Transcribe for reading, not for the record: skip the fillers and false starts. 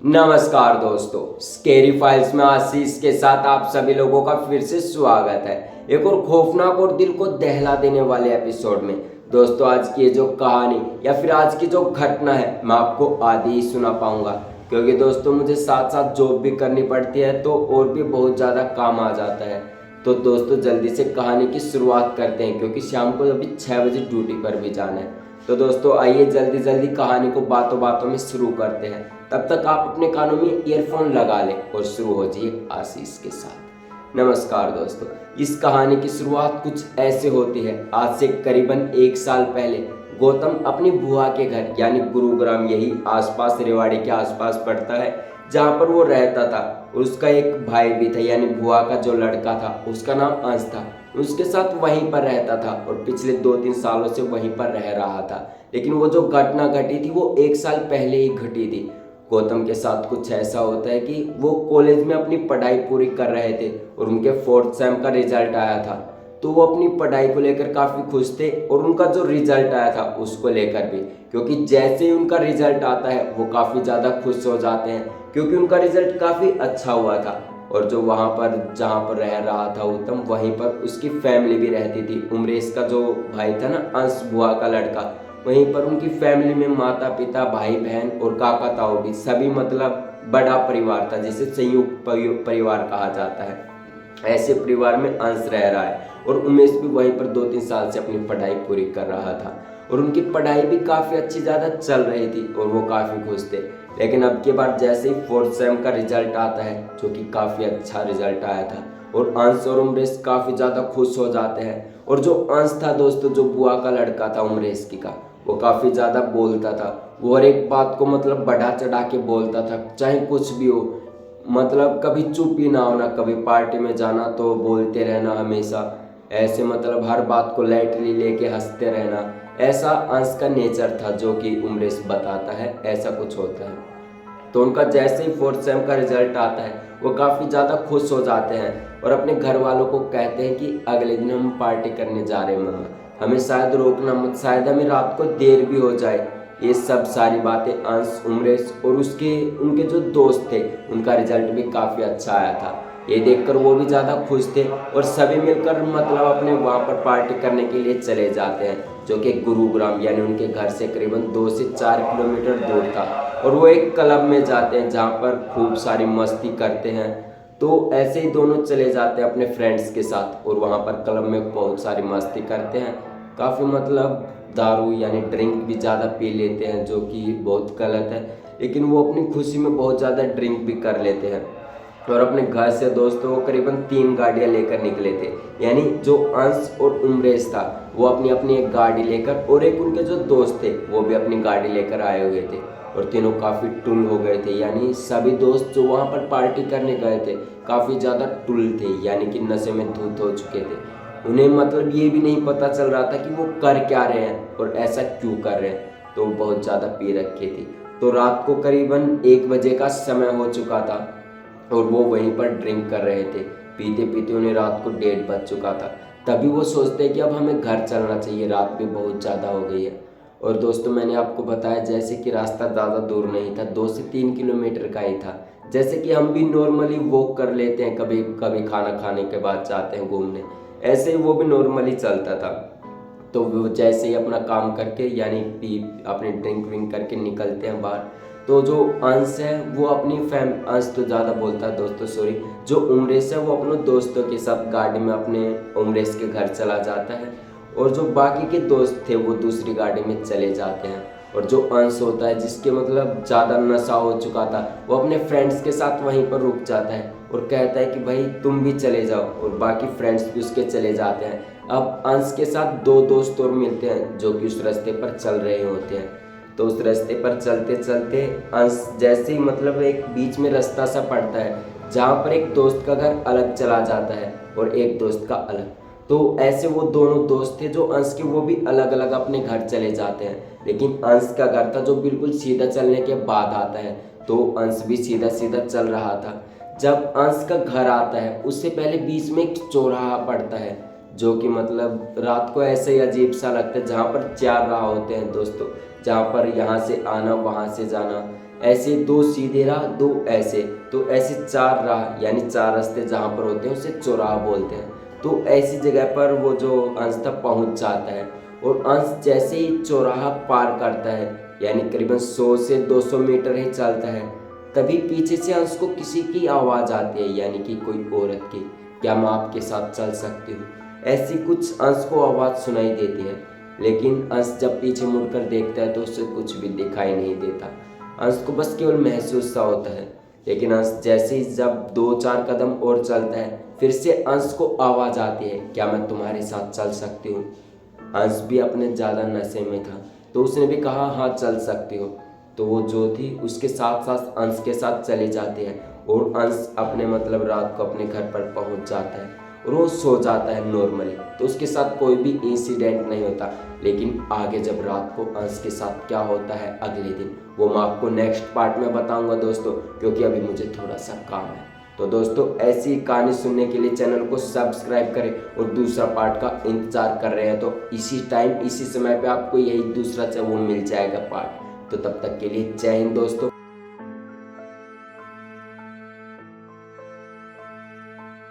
नमस्कार दोस्तों, scary files में आशीष के साथ आप सभी लोगों का फिर से स्वागत है एक और खौफनाक और दिल को दहला देने वाले एपिसोड में। दोस्तों, आज की ये जो कहानी या फिर आज की जो घटना है मैं आपको आधी ही सुना पाऊंगा, क्योंकि दोस्तों मुझे साथ साथ जॉब भी करनी पड़ती है तो और भी बहुत ज़्यादा काम आ जाता है। तो दोस्तों जल्दी से कहानी की शुरुआत करते हैं, क्योंकि शाम को अभी 6 बजे ड्यूटी पर भी जाना है। तो दोस्तों आइए जल्दी जल्दी कहानी को बातों बातों में शुरू करते हैं। तब तक आप अपने कानों में ईयरफोन लगा लें और शुरू हो जाइए आशीष के साथ। नमस्कार दोस्तों, इस कहानी की शुरुआत कुछ ऐसे होती है। आज से करीबन 1 साल पहले गौतम अपनी बुआ के घर यानी गुरुग्राम, यही आसपास रेवाड़ी के आसपास पड़ता है जहाँ पर वो रहता था। उसका एक भाई भी था, यानी बुआ का जो लड़का था उसका नाम अंश था। उसके साथ वहीं पर रहता था और पिछले 2-3 सालों से वहीं पर रह रहा था। लेकिन वो जो घटना घटी थी वो 1 साल पहले ही घटी थी। गौतम के साथ कुछ ऐसा होता है कि वो कॉलेज में अपनी पढ़ाई पूरी कर रहे थे और उनके 4th सेम का रिजल्ट आया था। तो वो अपनी पढ़ाई को लेकर काफ़ी खुश थे और उनका जो रिजल्ट आया था उसको लेकर भी, क्योंकि जैसे ही उनका रिजल्ट आता है वो काफ़ी ज़्यादा खुश हो जाते हैं, क्योंकि उनका रिजल्ट काफ़ी अच्छा हुआ था। और जो वहाँ पर जहाँ पर रह रहा था उत्तम, वहीं पर उसकी फैमिली भी रहती थी। उमरेश का जो भाई था ना, अंश बुआ का लड़का, वहीं पर उनकी फैमिली में माता पिता भाई बहन और काका ताऊ भी, सभी मतलब बड़ा परिवार था जिसे संयुक्त परिवार कहा जाता है। ऐसे परिवार में अंश रह रहा है और उमेश भी वहीं पर 2-3 साल से अपनी पढ़ाई पूरी कर रहा था और उनकी पढ़ाई भी काफ़ी अच्छी ज़्यादा चल रही थी और वो काफ़ी खुश थे। लेकिन अब के बाद जैसे ही 4th सेम का रिजल्ट आता है, जो कि काफ़ी अच्छा रिजल्ट आया था, और अंश और उमरेश काफ़ी ज़्यादा खुश हो जाते हैं। और जो अंश था दोस्तों, जो बुआ का लड़का था उमरेश की का, वो काफ़ी ज़्यादा बोलता था। वो हर एक बात को मतलब बढ़ा चढ़ा के बोलता था, चाहे कुछ भी हो। मतलब कभी चुप ही ना होना, कभी पार्टी में जाना तो बोलते रहना हमेशा, ऐसे मतलब हर बात को लाइटली लेके हंसते रहना। ऐसा अंश का नेचर था, जो कि उमरेश बताता है ऐसा कुछ होता है। तो उनका जैसे ही 4th सेम का रिजल्ट आता है वो काफ़ी ज़्यादा खुश हो जाते हैं और अपने घर वालों को कहते हैं कि अगले दिन हम पार्टी करने जा रहे हैं मम्मा, हमें शायद रोकना मत, शायद हमें रात को देर भी हो जाए। ये सब सारी बातें अंश, उमरेश और उनके जो दोस्त थे, उनका रिजल्ट भी काफ़ी अच्छा आया था। ये देखकर वो भी ज़्यादा खुश थे और सभी मिलकर मतलब अपने वहाँ पर पार्टी करने के लिए चले जाते हैं, जो कि गुरुग्राम यानी उनके घर से करीबन 2 से 4 किलोमीटर दूर था। और वो एक क्लब में जाते हैं जहाँ पर खूब सारी मस्ती करते हैं। तो ऐसे ही दोनों चले जाते हैं अपने फ्रेंड्स के साथ और वहाँ पर क्लब में बहुत सारी मस्ती करते हैं। काफ़ी मतलब दारू यानी ड्रिंक भी ज़्यादा पी लेते हैं, जो कि बहुत गलत है। लेकिन वो अपनी खुशी में बहुत ज़्यादा ड्रिंक भी कर लेते हैं। और अपने घर से दोस्तों वो करीबन 3 गाड़ियाँ लेकर निकले थे, यानी जो अंश और उमरेश था वो अपनी अपनी एक गाड़ी लेकर, और एक उनके जो दोस्त थे वो भी अपनी गाड़ी लेकर आए हुए थे। और तीनों काफ़ी टुल हो गए थे, यानी सभी दोस्त जो वहाँ पर पार्टी करने गए थे काफ़ी ज़्यादा टुल थे, यानी कि नशे में धुत हो चुके थे। उन्हें मतलब ये भी नहीं पता चल रहा था कि वो कर क्या रहे हैं और ऐसा क्यों कर रहे हैं। तो बहुत ज़्यादा पी रखी थी। तो रात को करीबन 1 बजे का समय हो चुका था और वो वहीं पर ड्रिंक कर रहे थे। पीते पीते उन्हें रात को 1:30 बज चुका था। तभी वो सोचते हैं कि अब हमें घर चलना चाहिए, रात भी बहुत ज़्यादा हो गई है। और दोस्तों मैंने आपको बताया जैसे कि रास्ता ज़्यादा दूर नहीं था, 2 से 3 किलोमीटर का ही था। जैसे कि हम भी नॉर्मली वॉक कर लेते हैं, कभी कभी खाना खाने के बाद जाते हैं घूमने, ऐसे ही वो भी नॉर्मली चलता था। तो वो जैसे ही अपना काम करके यानी पी अपनी ड्रिंक विंक करके निकलते हैं बाहर, तो जो अंश है वो अपनी अंश तो ज़्यादा बोलता है दोस्तों, सॉरी, जो उमरेश है वो अपने दोस्तों के साथ गाड़ी में अपने उमरेश के घर चला जाता है और जो बाकी के दोस्त थे वो दूसरी गाड़ी में चले जाते हैं। और जो अंश होता है जिसके मतलब ज़्यादा नशा हो चुका था, वो अपने फ्रेंड्स के साथ वहीं पर रुक जाता है और कहता है कि भाई तुम भी चले जाओ, और बाकी फ्रेंड्स भी उसके चले जाते हैं। अब अंश के साथ 2 दोस्त और मिलते हैं जो कि उस रास्ते पर चल रहे होते हैं। तो उस रास्ते पर चलते चलते अंश जैसे ही मतलब एक बीच में रास्ता सा पड़ता है जहाँ पर एक दोस्त का घर अलग चला जाता है और एक दोस्त का अलग। तो ऐसे वो दोनों दोस्त थे जो अंश के, वो भी अलग अलग अपने घर चले जाते हैं। लेकिन अंश का घर था जो बिल्कुल सीधा चलने के बाद आता है, तो अंश भी सीधा सीधा चल रहा था। जब अंश का घर आता है उससे पहले बीच में एक चौराहा पड़ता है, जो कि मतलब रात को ऐसे ही अजीब सा लगता है, जहाँ पर 4 राह होते हैं दोस्तों, जहाँ पर यहाँ से आना वहाँ से जाना, ऐसे 2 सीधे राह 2 ऐसे, तो ऐसे 4 राह यानी 4 रास्ते जहाँ पर होते हैं उसे चौराहा बोलते हैं। तो ऐसी जगह पर वो जो अंश था पहुँच जाता है और अंश जैसे ही चौराहा पार करता है यानी करीबन 100 से 200 मीटर ही चलता है, तभी पीछे से अंश को किसी की आवाज़ आती है यानी कि कोई औरत की, क्या मैं आपके साथ चल सकती हूँ। ऐसी कुछ अंश को आवाज़ सुनाई देती है, लेकिन अंश जब पीछे मुड़कर देखता है तो उसे कुछ भी दिखाई नहीं देता। अंश को बस केवल महसूस सा होता है। लेकिन अंश जैसे ही जब 2-4 कदम और चलता है, फिर से अंश को आवाज़ आती है, क्या मैं तुम्हारे साथ चल सकती हूँ। अंश भी अपने ज़्यादा नशे में था, तो उसने भी कहा हाँ चल सकती हो। तो वो जो थी उसके साथ साथ अंश के साथ चली जाती है और अंश अपने मतलब रात को अपने घर पर पहुंच जाता है और वो सो जाता है नॉर्मली। तो उसके साथ कोई भी इंसिडेंट नहीं होता। लेकिन आगे जब रात को अंश के साथ क्या होता है अगले दिन, वो मैं आपको नेक्स्ट पार्ट में बताऊंगा दोस्तों, क्योंकि अभी मुझे थोड़ा सा काम है। तो दोस्तों ऐसी कहानी सुनने के लिए चैनल को सब्सक्राइब करें और दूसरा पार्ट का इंतजार कर रहे हैं तो इसी टाइम इसी समय पे आपको यही दूसरा वो मिल जाएगा पार्ट। तो तब तक के लिए जय हिंद दोस्तों।